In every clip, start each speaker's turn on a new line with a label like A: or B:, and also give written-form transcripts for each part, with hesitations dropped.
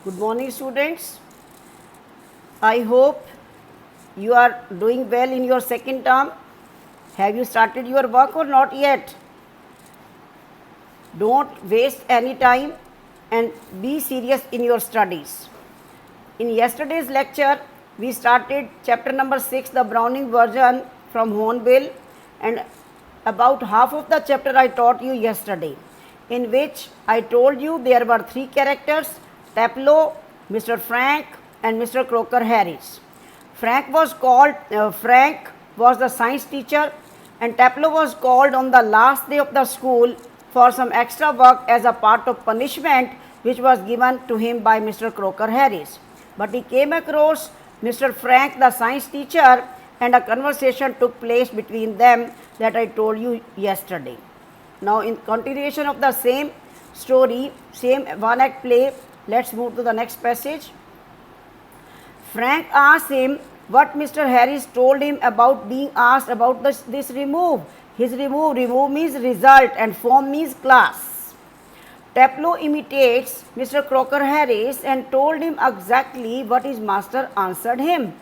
A: Good morning, students. I hope you are doing well in your second term. Have you started your work or not yet? Don't waste any time and be serious in your studies. In yesterday's lecture, we started chapter number 6, the Browning version from Hornbill, and about half of the chapter I taught you yesterday, in which I told you there were three characters: Taplow, Mr. Frank, and Mr. Croker Harris. Frank was the science teacher, and Taplow was called on the last day of the school for some extra work as a part of punishment which was given to him by Mr. Croker Harris. But he came across Mr. Frank, the science teacher, and a conversation took place between them that I told you yesterday. Now, in continuation of the same story, same one act play, let's move to the next passage. Frank asked him what Mr. Harris told him about being asked about this remove. His remove means result, and form means class. Taplow imitates Mr. Croker Harris and told him exactly what his master answered him.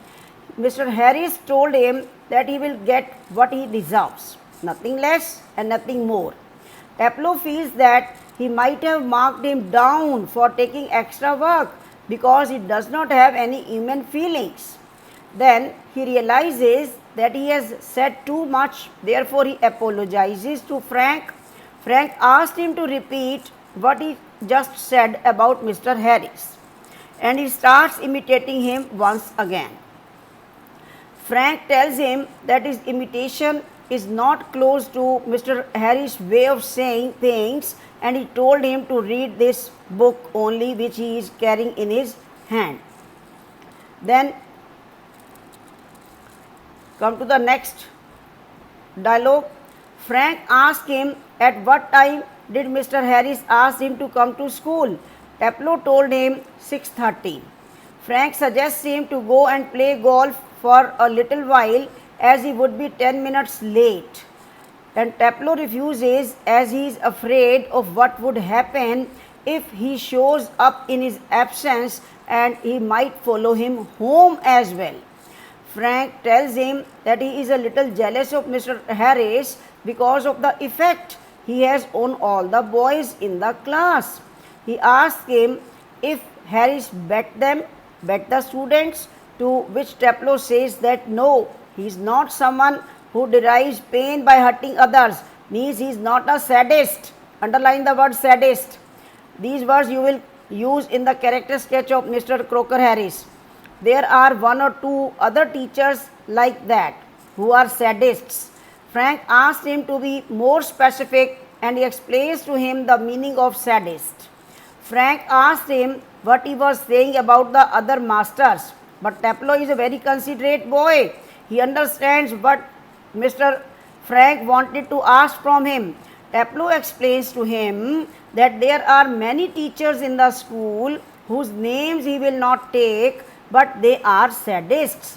A: Mr. Harris told him that he will get what he deserves, nothing less and nothing more. Taplow feels that he might have marked him down for taking extra work because he does not have any human feelings. Then he realizes that he has said too much, therefore he apologizes to Frank. Frank asked him to repeat what he just said about Mr. Harris, and he starts imitating him once again. Frank tells him that his imitation is not close to Mr. Harris' way of saying things, and he told him to read this book only which he is carrying in his hand. Then come to the next dialogue. Frank asked him at what time did Mr. Harris ask him to come to school. Taplow told him 6:30. Frank suggests him to go and play golf for a little while as he would be 10 minutes late. And Taplow refuses as he is afraid of what would happen if he shows up in his absence, and he might follow him home as well. Frank tells him that he is a little jealous of Mr. Harris because of the effect he has on all the boys in the class. He asks him if Harris bet the students, to which Taplow says that no, he is not someone who derives pain by hurting others, means he is not a sadist. Underline the word sadist. These words you will use in the character sketch of Mr. Croker Harris. There are one or two other teachers like that who are sadists. Frank asked him to be more specific, and he explains to him the meaning of sadist. Frank asked him what he was saying about the other masters, but Taplow is a very considerate boy. He understands what Mr. Frank wanted to ask from him. Taplow explains to him that there are many teachers in the school whose names he will not take, but they are sadists.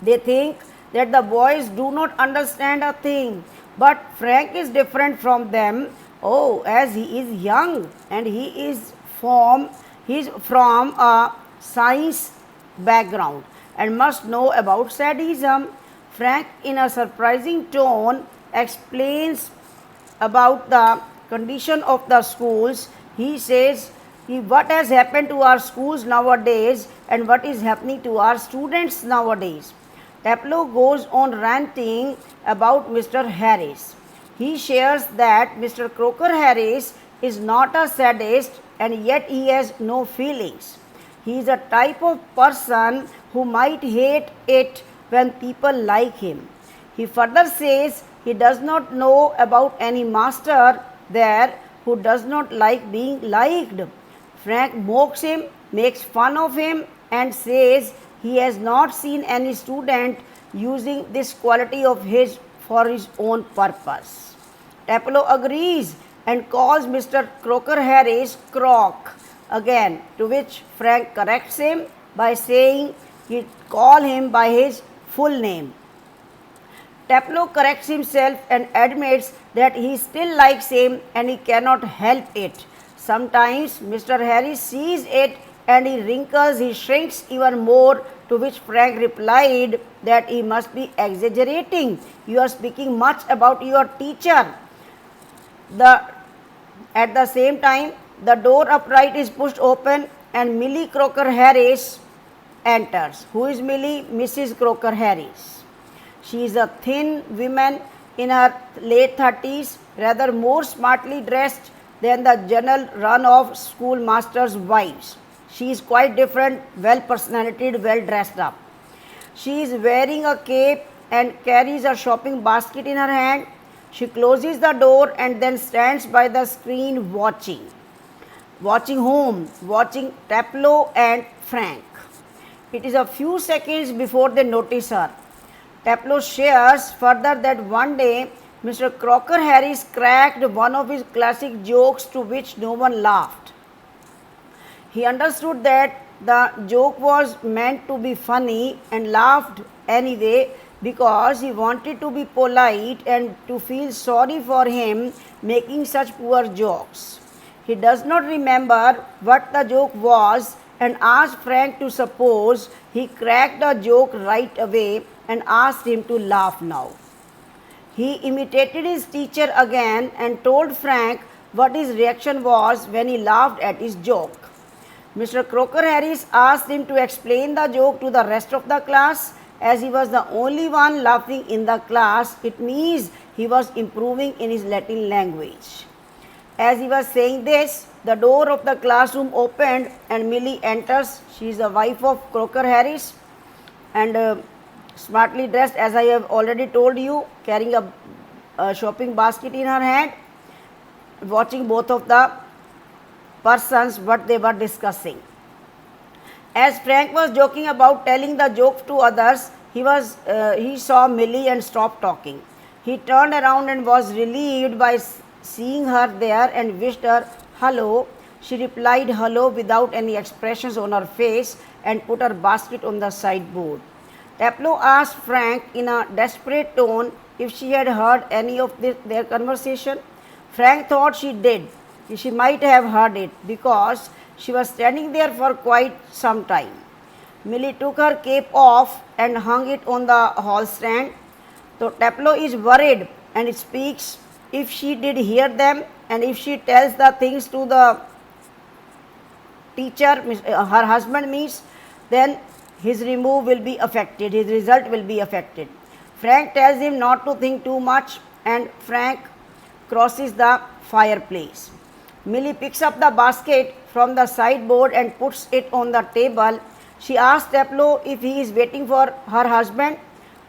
A: They think that the boys do not understand a thing, but Frank is different from them. Oh, as he is young and he is from a science background and must know about sadism. Frank, in a surprising tone, explains about the condition of the schools. He says what has happened to our schools nowadays and what is happening to our students nowadays. Taplow goes on ranting about Mr. Harris. He shares that Mr. Croker Harris is not a sadist and yet he has no feelings. He is a type of person who might hate it when people like him. He further says he does not know about any master there who does not like being liked. Frank mocks him, makes fun of him, and says he has not seen any student using this quality of his for his own purpose. Taplow agrees and calls Mr. Croker Harris Croc again, to which Frank corrects him by saying he call him by his full name. Taplow corrects himself and admits that he still likes him and he cannot help it. Sometimes Mr. Harris sees it and he shrinks even more, to which Frank replied that he must be exaggerating. You are speaking much about your teacher. At the same time, the door upright is pushed open and Millie Crocker Harris enters. Who is Millie? Mrs. Crocker Harris. She is a thin woman in her late 30s, rather more smartly dressed than the general run of schoolmasters' wives. She is quite different, well personalitied, well dressed up. She is wearing a cape and carries a shopping basket in her hand. She closes the door and then stands by the screen watching. Watching whom? Watching Taplow and Frank. It is a few seconds before they notice her. Taplow shares further that one day Mr. Crocker Harris cracked one of his classic jokes to which no one laughed. He understood that the joke was meant to be funny and laughed anyway because he wanted to be polite and to feel sorry for him making such poor jokes. He does not remember what the joke was and asked Frank to suppose he cracked the joke right away and asked him to laugh now. He imitated his teacher again and told Frank what his reaction was when he laughed at his joke. Mr. Crocker Harris asked him to explain the joke to the rest of the class. As he was the only one laughing in the class, it means he was improving in his Latin language. As he was saying this, the door of the classroom opened and Millie enters. She is the wife of Crocker Harris and smartly dressed, as I have already told you, carrying a shopping basket in her hand, watching both of the persons what they were discussing. As Frank was joking about telling the joke to others, he saw Millie and stopped talking. He turned around and was relieved by seeing her there and wished her hello. She replied hello without any expressions on her face and put her basket on the sideboard. Taplow asked Frank in a desperate tone if she had heard any of their conversation. Frank thought she did. She might have heard it because she was standing there for quite some time. Millie took her cape off and hung it on the hall stand. So Taplow is worried and speaks if she did hear them and if she tells the things to the teacher, her husband means, then his remove will be affected, his result will be affected. Frank tells him not to think too much and Frank crosses the fireplace. Millie picks up the basket from the sideboard and puts it on the table. She asks Taplow if he is waiting for her husband,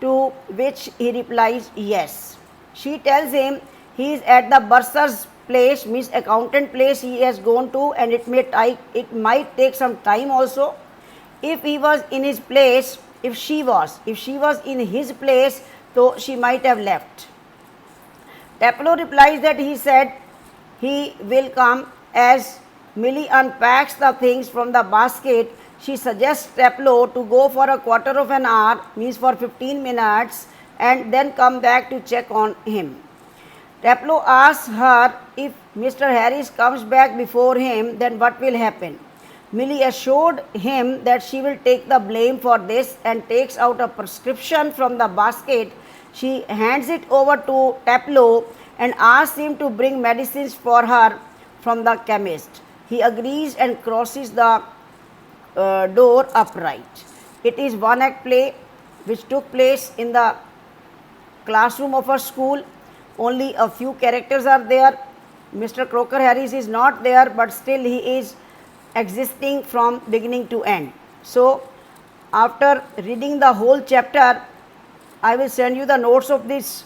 A: to which he replies yes. She tells him he is at the bursar's place, means accountant place he has gone to, and it might take some time also. If he was in his place, if she was in his place, so she might have left. Taplow replies that he said he will come. As Millie unpacks the things from the basket, she suggests Taplow to go for a quarter of an hour, means for 15 minutes, and then come back to check on him. Taplow asks her if Mr. Harris comes back before him, then what will happen? Millie assured him that she will take the blame for this and takes out a prescription from the basket. She hands it over to Taplow and asks him to bring medicines for her from the chemist. He agrees and crosses the door upright. It is one act play which took place in the classroom of a school. Only a few characters are there. Mr. Crocker Harris is not there, but still he is existing from beginning to end. So after reading the whole chapter, I will send you the notes of this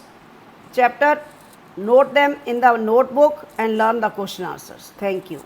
A: chapter. Note them in the notebook and learn the question answers. Thank you.